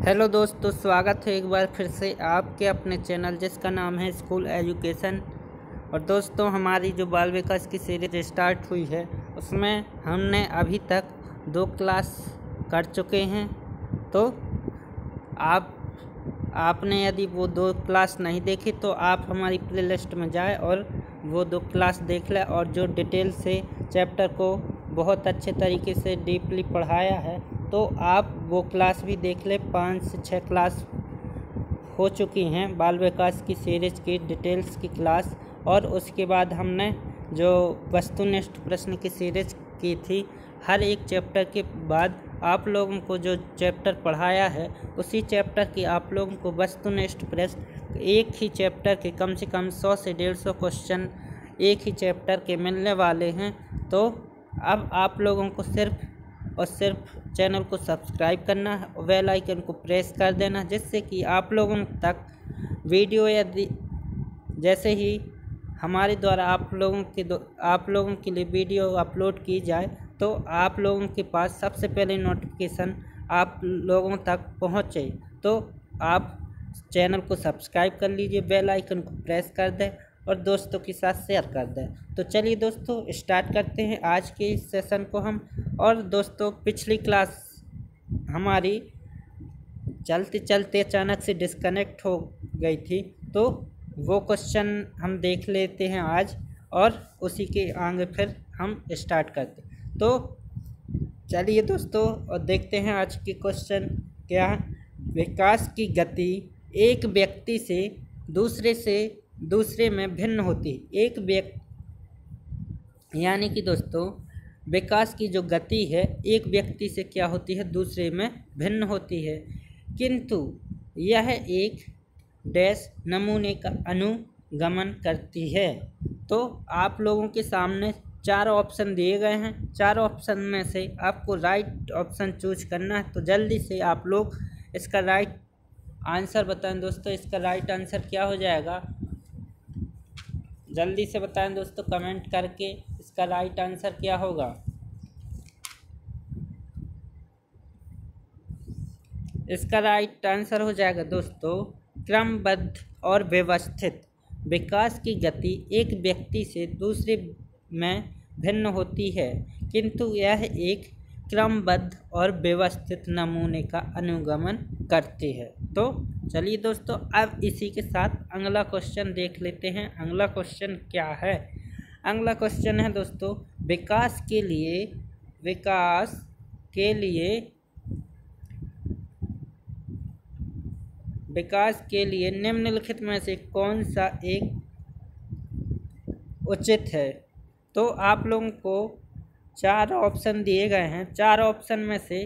Hello दोस्तों, स्वागत है एक बार फिर से आपके अपने चैनल जिसका नाम है स्कूल एजुकेशन। और दोस्तों, हमारी जो बाल विकास की सीरीज स्टार्ट हुई है उसमें हमने अभी तक 2 क्लास कर चुके हैं। तो आपने यदि वो 2 क्लास नहीं देखी तो आप हमारी प्लेलिस्ट में जाएं और वो 2 क्लास देख लें। और जो डिटेल से चैप्टर को बहुत अच्छे तरीके से डीपली पढ़ाया है तो आप वो क्लास भी देख लें। 5 से 6 क्लास हो चुकी हैं बाल विकास की सीरीज की डिटेल्स की क्लास। और उसके बाद हमने जो वस्तुनिष्ठ प्रश्न की सीरीज की थी, हर एक चैप्टर के बाद आप लोगों को जो चैप्टर पढ़ाया है उसी चैप्टर की आप लोगों को वस्तुनिष्ठ प्रश्न एक ही चैप्टर के कम से कम 100 से 150 क्वेश्चन एक ही चैप्टर के मिलने वाले हैं। तो अब आप लोगों को सिर्फ और सिर्फ चैनल को सब्सक्राइब करना है और बेल आइकन को प्रेस कर देना, जिससे कि आप लोगों तक वीडियो यदि जैसे ही हमारे द्वारा आप लोगों के लिए वीडियो अपलोड की जाए तो आप लोगों के पास सबसे पहले नोटिफिकेशन आप लोगों तक पहुंचे। तो आप चैनल को सब्सक्राइब कर लीजिए, बेल आइकन को प्रेस कर दें और दोस्तों के साथ शेयर कर दें। तो चलिए दोस्तों, स्टार्ट करते हैं आज के इस सेशन को हम। और दोस्तों, पिछली क्लास हमारी चलते चलते अचानक से डिस्कनेक्ट हो गई थी, तो वो क्वेश्चन हम देख लेते हैं आज और उसी के आगे फिर हम स्टार्ट करते हैं। तो चलिए दोस्तों, और देखते हैं आज के क्वेश्चन क्या है। विकास की गति एक व्यक्ति से दूसरे में भिन्न होती है। एक व्यक्ति यानी कि दोस्तों, विकास की जो गति है एक व्यक्ति से क्या होती है, दूसरे में भिन्न होती है, किंतु यह एक डैश नमूने का अनुगमन करती है। तो आप लोगों के सामने 4 ऑप्शन दिए गए हैं। 4 ऑप्शन में से आपको राइट ऑप्शन चूज करना है। तो जल्दी से आप लोग इसका राइट आंसर बताएं दोस्तों। इसका राइट आंसर क्या हो जाएगा, जल्दी से बताएं दोस्तों कमेंट करके। इसका राइट आंसर क्या होगा? इसका राइट आंसर हो जाएगा दोस्तों क्रमबद्ध और व्यवस्थित। विकास की गति एक व्यक्ति से दूसरे में भिन्न होती है, किंतु यह एक क्रमबद्ध और व्यवस्थित नमूने का अनुगमन करती है। तो चलिए दोस्तों, अब इसी के साथ अगला क्वेश्चन देख लेते हैं। अगला क्वेश्चन क्या है? अगला क्वेश्चन है दोस्तों, विकास के लिए निम्नलिखित में से कौन सा एक उचित है? तो आप लोगों को 4 ऑप्शन दिए गए हैं। 4 ऑप्शन में से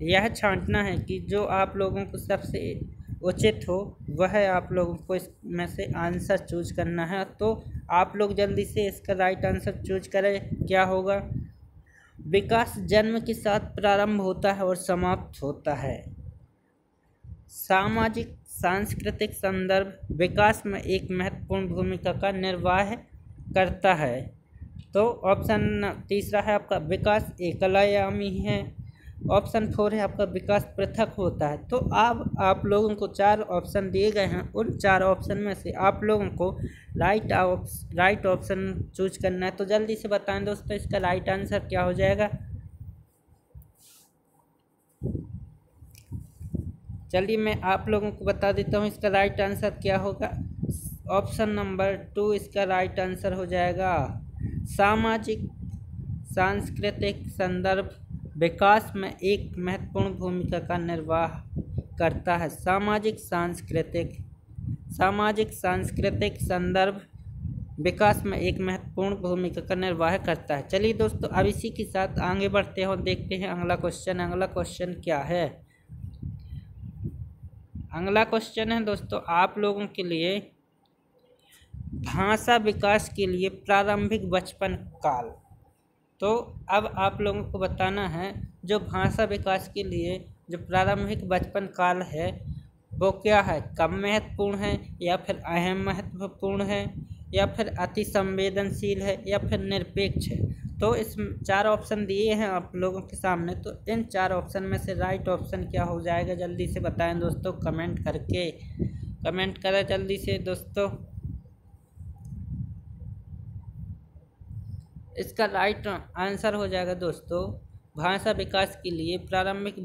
यह छांटना है कि जो आप लोगों को सबसे उचित हो वह आप लोगों को इसमें से आंसर चूज करना है। तो आप लोग जल्दी से इसका राइट आंसर चूज करें। क्या होगा? विकास जन्म के साथ प्रारंभ होता है और समाप्त होता है। सामाजिक सांस्कृतिक संदर्भ विकास में एक महत्वपूर्ण भूमिका का निर्वाह करता है। तो ऑप्शन तीसरा है आपका विकास एकलयामी है। ऑप्शन 4 है आपका विकास पृथक होता है। तो अब आप लोगों को 4 ऑप्शन दिए गए हैं। उन 4 ऑप्शन में से आप लोगों को राइट ऑप्शन चूज करना है। तो जल्दी से बताएं दोस्तों, इसका राइट आंसर क्या हो जाएगा? चलिए मैं आप लोगों को बता देता हूँ इसका राइट आंसर क्या होगा। ऑप्शन नंबर 2 इसका राइट आंसर हो जाएगा। सामाजिक सांस्कृतिक संदर्भ विकास में एक महत्वपूर्ण भूमिका का निर्वाह करता है। सामाजिक सांस्कृतिक संदर्भ विकास में एक महत्वपूर्ण भूमिका का निर्वाह करता है। चलिए दोस्तों, अब इसी के साथ आगे बढ़ते हैं और देखते हैं अगला क्वेश्चन। अगला क्वेश्चन क्या है? अगला क्वेश्चन है दोस्तों आप लोगों के लिए भाषा विकास के लिए प्रारंभिक बचपन काल। तो अब आप लोगों को बताना है जो भाषा विकास के लिए जो प्रारंभिक बचपन काल है वो क्या है, कम महत्वपूर्ण है या फिर अहम महत्वपूर्ण है या फिर अति संवेदनशील है या फिर निरपेक्ष है। तो इस 4 ऑप्शन दिए हैं आप लोगों के सामने, तो इन 4 ऑप्शन में से राइट ऑप्शन क्या हो जाएगा जल्दी से बताएं दोस्तों, कमेंट करके। कमेंट करें जल्दी से दोस्तों। इसका राइट आंसर हो जाएगा दोस्तों, भाषा विकास के लिए प्रारंभिक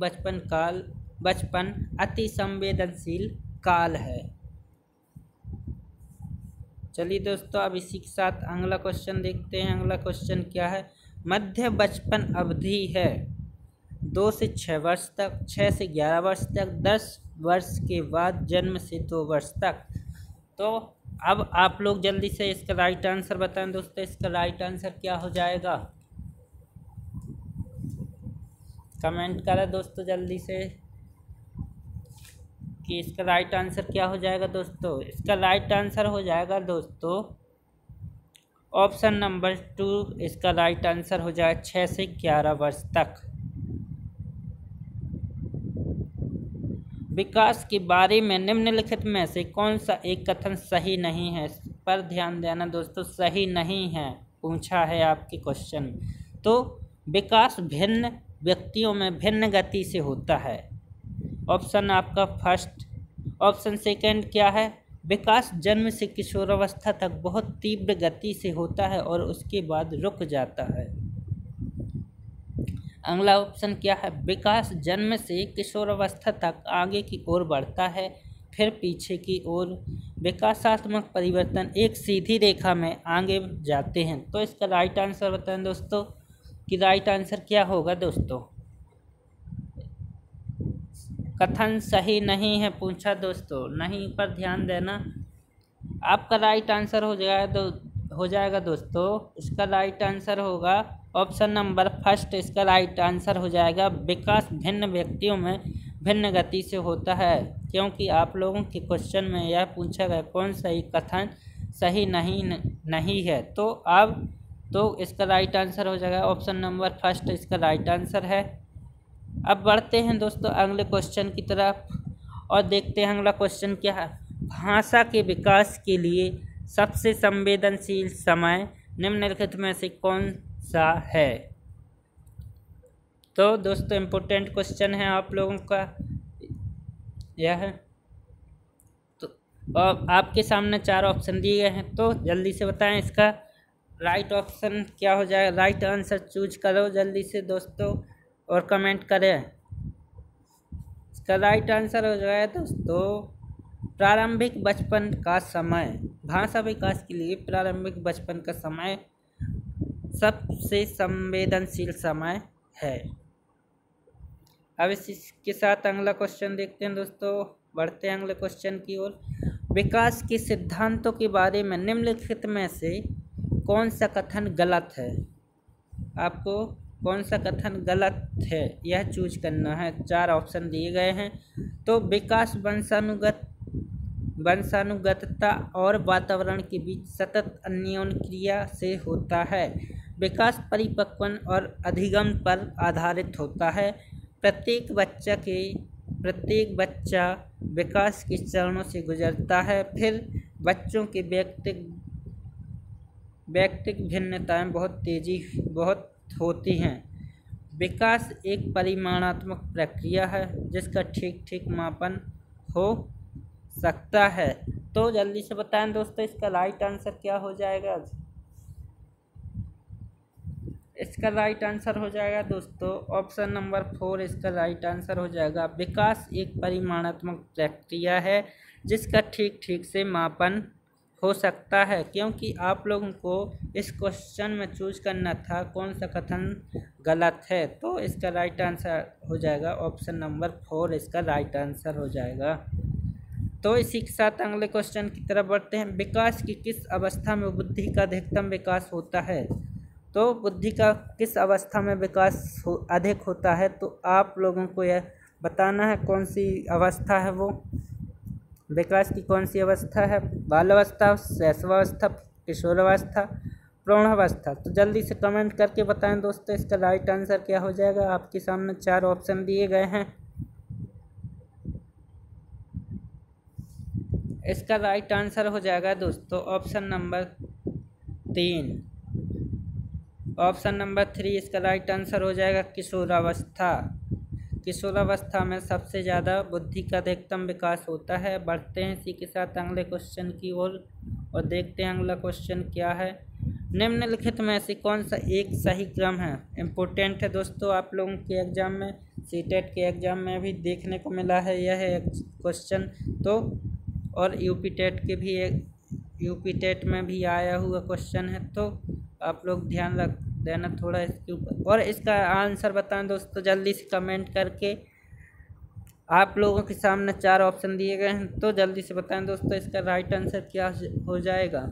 बचपन अति संवेदनशील काल है। चलिए दोस्तों, अब इसी के साथ अगला क्वेश्चन देखते हैं। अगला क्वेश्चन क्या है? मध्य बचपन अवधि है 2 से 6 वर्ष तक, 6 से 11 वर्ष तक, 10 वर्ष के बाद जन्म से 2 वर्ष तक। तो अब आप लोग जल्दी से इसका राइट आंसर बताएं दोस्तों। इसका राइट आंसर क्या हो जाएगा? कमेंट करें दोस्तों जल्दी से कि इसका राइट आंसर क्या हो जाएगा दोस्तों। इसका राइट आंसर हो जाएगा दोस्तों ऑप्शन नंबर 2। इसका राइट आंसर हो जाएगा 6 से 11 वर्ष तक। विकास के बारे में निम्नलिखित में से कौन सा एक कथन सही नहीं है? इस पर ध्यान देना दोस्तों, सही नहीं है पूछा है आपके क्वेश्चन में। तो विकास भिन्न व्यक्तियों में भिन्न गति से होता है, ऑप्शन आपका फर्स्ट। ऑप्शन सेकंड क्या है? विकास जन्म से किशोरावस्था तक बहुत तीव्र गति से होता है और उसके बाद रुक जाता है। अगला ऑप्शन क्या है? विकास जन्म से किशोरावस्था तक आगे की ओर बढ़ता है, फिर पीछे की ओर। विकासात्मक परिवर्तन एक सीधी रेखा में आगे जाते हैं। तो इसका राइट आंसर बताएं दोस्तों कि राइट आंसर क्या होगा दोस्तों। कथन सही नहीं है पूछा दोस्तों, नहीं पर ध्यान देना। आपका राइट आंसर हो जाएगा दोस्तों। इसका राइट आंसर होगा ऑप्शन नंबर फर्स्ट। इसका राइट आंसर हो जाएगा विकास भिन्न व्यक्तियों में भिन्न गति से होता है, क्योंकि आप लोगों के क्वेश्चन में यह पूछा गया कौन सा एक कथन सही नहीं है। तो अब तो इसका राइट आंसर हो जाएगा ऑप्शन नंबर फर्स्ट, इसका राइट आंसर है। अब बढ़ते हैं दोस्तों अगले क्वेश्चन की तरफ और देखते हैं अगला क्वेश्चन क्या है। भाषा के विकास के लिए सबसे संवेदनशील समय निम्नलिखित में से कौन सा है? तो दोस्तों इम्पोर्टेंट क्वेश्चन है आप लोगों का यह है। तो अब आपके सामने 4 ऑप्शन दिए गए हैं, तो जल्दी से बताएं इसका राइट ऑप्शन क्या हो जाएगा। राइट आंसर चूज करो जल्दी से दोस्तों और कमेंट करें। इसका राइट आंसर हो जाएगा दोस्तों प्रारंभिक बचपन का समय। भाषा विकास के लिए प्रारंभिक बचपन का समय सबसे संवेदनशील समय है। अब इसके साथ अगला क्वेश्चन देखते हैं दोस्तों, बढ़ते हैं अगले क्वेश्चन की ओर। विकास के सिद्धांतों के बारे में निम्नलिखित में से कौन सा कथन गलत है? आपको कौन सा कथन गलत है यह चूज करना है। 4 ऑप्शन दिए गए हैं। तो विकास वंशानुगतता और वातावरण के बीच सतत अन्योन्य क्रिया से होता है। विकास परिपक्वन और अधिगम पर आधारित होता है। प्रत्येक बच्चा विकास के चरणों से गुजरता है, फिर बच्चों के व्यक्तिगत भिन्नताएं बहुत होती हैं। विकास एक परिमाणात्मक प्रक्रिया है जिसका ठीक मापन हो सकता है। तो जल्दी से बताएं दोस्तों इसका राइट आंसर क्या हो जाएगा। इसका राइट आंसर हो जाएगा दोस्तों ऑप्शन नंबर 4। इसका राइट आंसर हो जाएगा विकास एक परिमाणात्मक प्रक्रिया है जिसका ठीक से मापन हो सकता है। क्योंकि आप लोगों को इस क्वेश्चन में चूज करना था कौन सा कथन गलत है, तो इसका राइट आंसर हो जाएगा ऑप्शन नंबर 4। इसका राइट आंसर हो जाएगा। तो इसी के साथ अगले क्वेश्चन की तरफ बढ़ते हैं। विकास की किस अवस्था में बुद्धि का अधिकतम विकास होता है? तो बुद्धि का किस अवस्था में विकास अधिक होता है? तो आप लोगों को यह बताना है कौन सी अवस्था है वो। विकास की कौन सी अवस्था है? बालावस्था, शैशवावस्था, किशोरावस्था, प्रौढ़ावस्था। तो जल्दी से कमेंट करके बताएं दोस्तों इसका राइट आंसर क्या हो जाएगा। आपके सामने 4 ऑप्शन दिए गए हैं। इसका राइट आंसर हो जाएगा दोस्तों ऑप्शन नंबर 3। ऑप्शन नंबर 3 इसका राइट आंसर हो जाएगा किशोरावस्था। किशोरावस्था में सबसे ज़्यादा बुद्धि का अधिकतम विकास होता है। बढ़ते हैं इसी के साथ अगले क्वेश्चन की ओर और देखते हैं अगला क्वेश्चन क्या है। निम्नलिखित में से कौन सा एक सही क्रम है? इम्पोर्टेंट है दोस्तों, आप लोगों के एग्ज़ाम में, सीटेट के एग्ज़ाम में भी देखने को मिला है यह क्वेश्चन। तो और यूपी टेट में भी आया हुआ क्वेश्चन है, तो आप लोग ध्यान रख देना थोड़ा इसके ऊपर। और इसका आंसर बताएं दोस्तों जल्दी से कमेंट करके। आप लोगों के सामने 4 ऑप्शन दिए गए हैं, तो जल्दी से बताएं दोस्तों इसका राइट आंसर क्या हो जाएगा।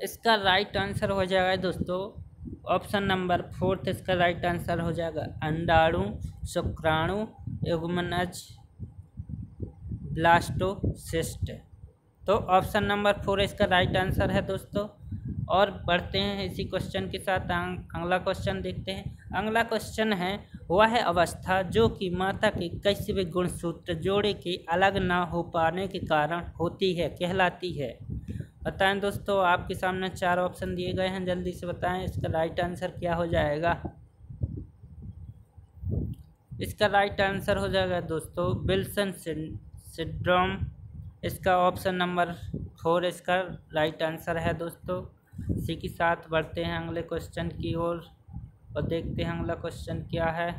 इसका राइट आंसर हो जाएगा दोस्तों ऑप्शन नंबर 4 इसका राइट आंसर हो जाएगा अंडाणु, शुक्राणु, युग्मनज, ब्लास्टोसिस्ट। तो ऑप्शन नंबर 4 इसका राइट आंसर है दोस्तों। और बढ़ते हैं इसी क्वेश्चन के साथ अगला क्वेश्चन देखते हैं। अगला क्वेश्चन है वह अवस्था जो कि माता के किसी भी गुणसूत्र जोड़े के अलग ना हो पाने के कारण होती है कहलाती है। बताएं दोस्तों, आपके सामने 4 ऑप्शन दिए गए हैं, जल्दी से बताएं इसका राइट आंसर क्या हो जाएगा। इसका राइट आंसर हो जाएगा दोस्तों विल्सन सिंड्रोम। इसका ऑप्शन नंबर 4 इसका राइट आंसर है दोस्तों। इसी के साथ बढ़ते हैं अगले क्वेश्चन की ओर और देखते हैं अगला क्वेश्चन क्या है।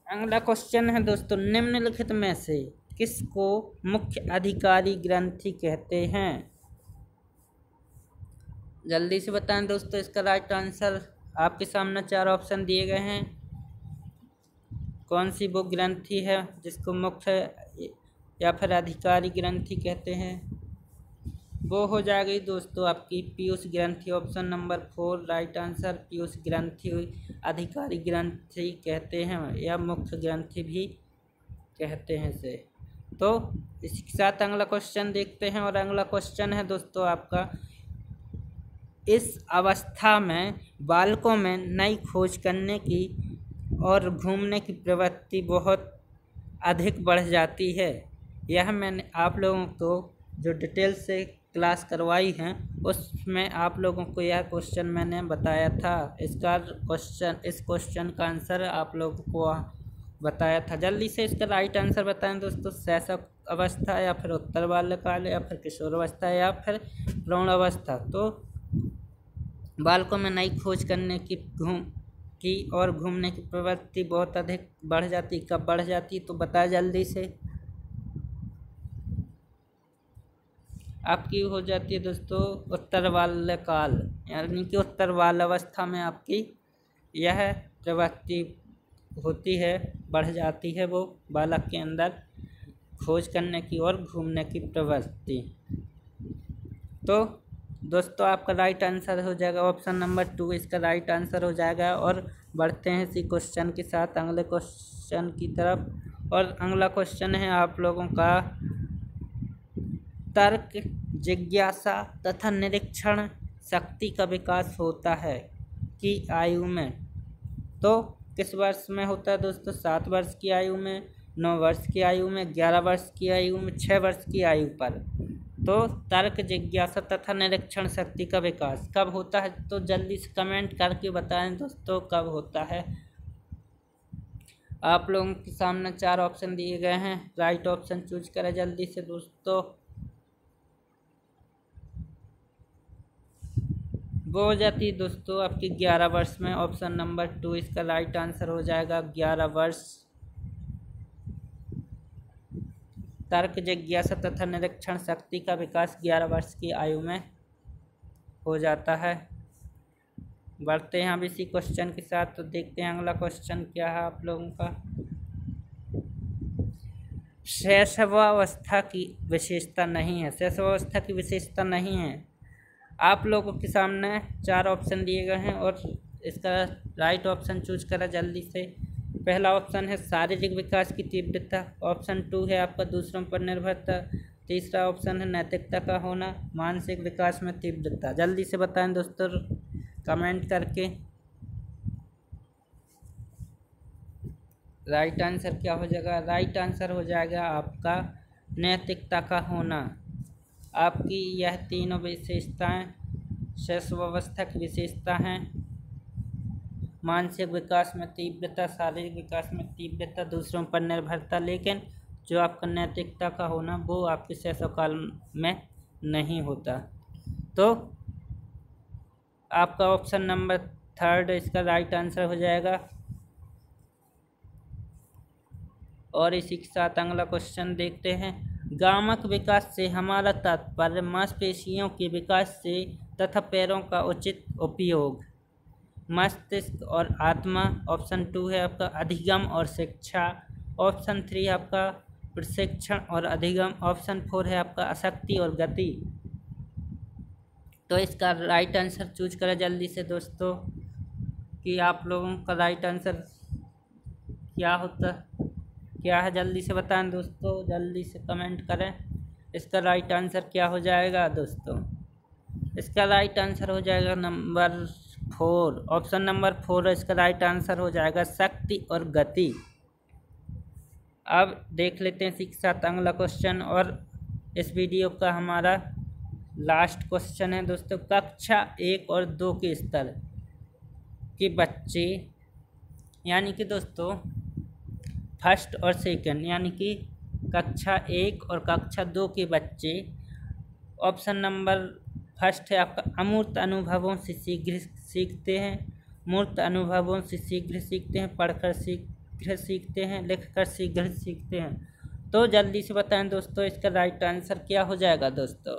अगला क्वेश्चन है दोस्तों निम्नलिखित में से किसको मुख्य अधिकारी ग्रंथि कहते हैं? जल्दी से बताएं दोस्तों इसका राइट आंसर। आपके सामने 4 ऑप्शन दिए गए हैं। कौन सी वो ग्रंथि है जिसको मुख्य या फिर अधिकारी ग्रंथि कहते हैं? वो हो जाएगी दोस्तों आपकी पीयूष ग्रंथि। Option number 4 right answer Piyush ग्रंथि अधिकारी ग्रंथि कहते हैं या मुख्य ग्रंथि भी कहते हैं इसे। तो इसके साथ अगला क्वेश्चन देखते हैं और अगला क्वेश्चन है दोस्तों आपका इस अवस्था में बालकों में नई खोज करने की और घूमने की प्रवृत्ति बहुत अधिक बढ़ जाती है। यह मैंने आप लोगों को जो डिटेल से क्लास करवाई हैं उसमें आप लोगों को यह क्वेश्चन मैंने बताया था। इस क्वेश्चन का आंसर आप लोगों को बताया था। जल्दी से इसका राइट आंसर बताएं दोस्तों। शैशव अवस्था या फिर उत्तर बाल्यकाल या फिर किशोरावस्था या फिर प्रौढ़ अवस्था। तो बालकों में नई खोज करने की और घूमने की प्रवृत्ति बहुत अधिक बढ़ जाती। कब बढ़ जाती तो बताएं जल्दी से। आपकी हो जाती है दोस्तों उत्तर बाल्यकाल, यानी कि उत्तर बाल्यावस्था में आपकी यह प्रवृत्ति होती है, बढ़ जाती है वो बालक के अंदर खोज करने की और घूमने की प्रवृत्ति। तो दोस्तों आपका राइट आंसर हो जाएगा ऑप्शन नंबर 2 इसका राइट आंसर हो जाएगा। और बढ़ते हैं इसी क्वेश्चन के साथ अगले क्वेश्चन की तरफ। और अगला क्वेश्चन है आप लोगों का तर्क, जिज्ञासा तथा निरीक्षण शक्ति का विकास होता है कि आयु में? तो किस वर्ष में होता है दोस्तों? 7 वर्ष की आयु में, 9 वर्ष की आयु में, 11 वर्ष की आयु में, 6 वर्ष की आयु पर। तो तर्क, जिज्ञासा तथा निरीक्षण शक्ति का विकास कब होता है? तो जल्दी से कमेंट करके बताएं दोस्तों कब होता है। आप लोगों के सामने 4 ऑप्शन दिए गए हैं, राइट ऑप्शन चूज करें जल्दी से दोस्तों। वो हो जाती है दोस्तों आपकी 11 वर्ष में। ऑप्शन नंबर 2 इसका राइट आंसर हो जाएगा 11 वर्ष। तर्क, जिज्ञासा तथा निरीक्षण शक्ति का विकास 11 वर्ष की आयु में हो जाता है। बढ़ते हैं अब इसी क्वेश्चन के साथ, तो देखते हैं अगला क्वेश्चन क्या है आप लोगों का। शैशवावस्था की विशेषता नहीं है। शैशवावस्था की विशेषता नहीं है। आप लोगों के सामने 4 ऑप्शन दिए गए हैं और इसका राइट ऑप्शन चूज करा जल्दी से। पहला ऑप्शन है शारीरिक विकास की तीव्रता। ऑप्शन 2 है आपका दूसरों पर निर्भरता। तीसरा ऑप्शन है नैतिकता का होना। मानसिक विकास में तीव्रता। जल्दी से बताएं दोस्तों कमेंट करके। राइट आंसर क्या हो जाएगा? राइट आंसर हो जाएगा आपका नैतिकता का होना। आपकी यह तीनों विशेषताएं शैशवावस्था की विशेषता हैं। मानसिक विकास में तीव्रता, शारीरिक विकास में तीव्रता, दूसरों पर निर्भरता, लेकिन जो आपका नैतिकता का होना वो आपके शैशवकाल में नहीं होता। तो आपका ऑप्शन नंबर 3 इसका राइट आंसर हो जाएगा। और इसी के साथ अगला क्वेश्चन देखते हैं। गामक विकास से हमारा तात्पर्य मांसपेशियों के विकास से तथा पैरों का उचित उपयोग। मस्तिष्क और आत्मा। ऑप्शन 2 है आपका अधिगम और शिक्षा। ऑप्शन 3 है आपका प्रशिक्षण और अधिगम। ऑप्शन 4 है आपका आसक्ति और गति। तो इसका राइट आंसर चूज करें जल्दी से दोस्तों, कि आप लोगों का राइट आंसर क्या है जल्दी से बताएं दोस्तों, जल्दी से कमेंट करें। इसका राइट आंसर क्या हो जाएगा दोस्तों? इसका राइट आंसर हो जाएगा नंबर 4। ऑप्शन नंबर 4 इसका राइट आंसर हो जाएगा शक्ति और गति। अब देख लेते हैं इसी के साथ अगला क्वेश्चन, और इस वीडियो का हमारा लास्ट क्वेश्चन है दोस्तों। कक्षा 1 और 2 के स्तर के बच्चे, यानी कि दोस्तों फर्स्ट और सेकंड, यानी कि कक्षा 1 और कक्षा 2 के बच्चे, ऑप्शन नंबर फर्स्ट है आपका अमूर्त अनुभवों से शीघ्र सीखते हैं। मूर्त अनुभवों से शीघ्र सीखते हैं, पढ़कर शीघ्र सीखते हैं, लिखकर शीघ्र सीखते हैं। तो जल्दी से बताएं दोस्तों, इसका राइट आंसर क्या हो जाएगा दोस्तों?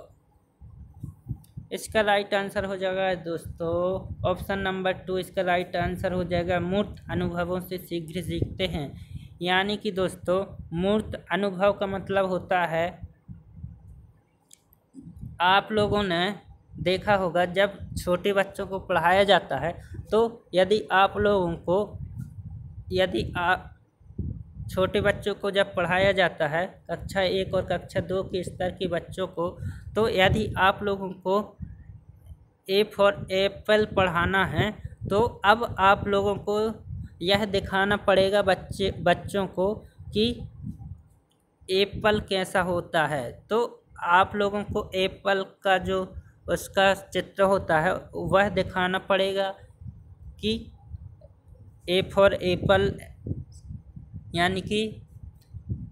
इसका राइट आंसर हो जाएगा दोस्तों ऑप्शन नंबर 2 इसका राइट आंसर हो जाएगा मूर्त अनुभवों से शीघ्र सीखते हैं। यानी कि दोस्तों मूर्त अनुभव का मतलब होता है, आप लोगों ने देखा होगा जब छोटे बच्चों को पढ़ाया जाता है, तो यदि आप छोटे बच्चों को जब पढ़ाया जाता है कक्षा 1 और कक्षा 2 के स्तर के बच्चों को, तो यदि आप लोगों को ए फॉर एप्पल पढ़ाना है, तो अब आप लोगों को यह दिखाना पड़ेगा बच्चों को कि एप्पल कैसा होता है। तो आप लोगों को एप्पल का जो उसका चित्र होता है वह दिखाना पड़ेगा कि ए फॉर एप्पल, यानी कि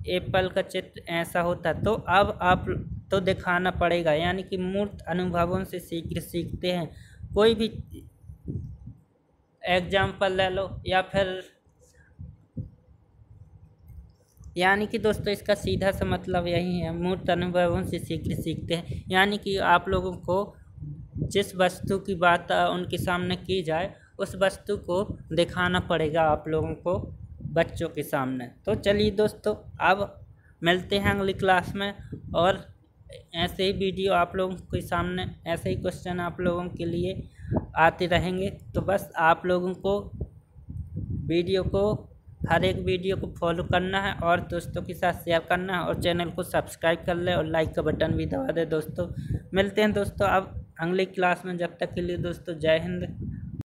एप्पल का चित्र ऐसा होता है। तो अब आप तो दिखाना पड़ेगा, यानी कि मूर्त अनुभवों से शीघ्र सीखते हैं। कोई भी एग्जाम्पल ले लो, या फिर यानी कि दोस्तों इसका सीधा सा मतलब यही है, मूर्त अनुभवों से शीघ्र सीखते हैं। यानी कि आप लोगों को जिस वस्तु की बात उनके सामने की जाए, उस वस्तु को दिखाना पड़ेगा आप लोगों को बच्चों के सामने। तो चलिए दोस्तों, अब मिलते हैं अगली क्लास में, और ऐसे ही वीडियो आप लोगों के सामने, ऐसे ही क्वेश्चन आप लोगों के लिए आते रहेंगे। तो बस आप लोगों को हर एक वीडियो को फॉलो करना है, और दोस्तों के साथ शेयर करना है, और चैनल को सब्सक्राइब कर ले, और लाइक का बटन भी दबा दे दोस्तों। मिलते हैं दोस्तों अब अगली क्लास में, जब तक के लिए दोस्तों जय हिंद।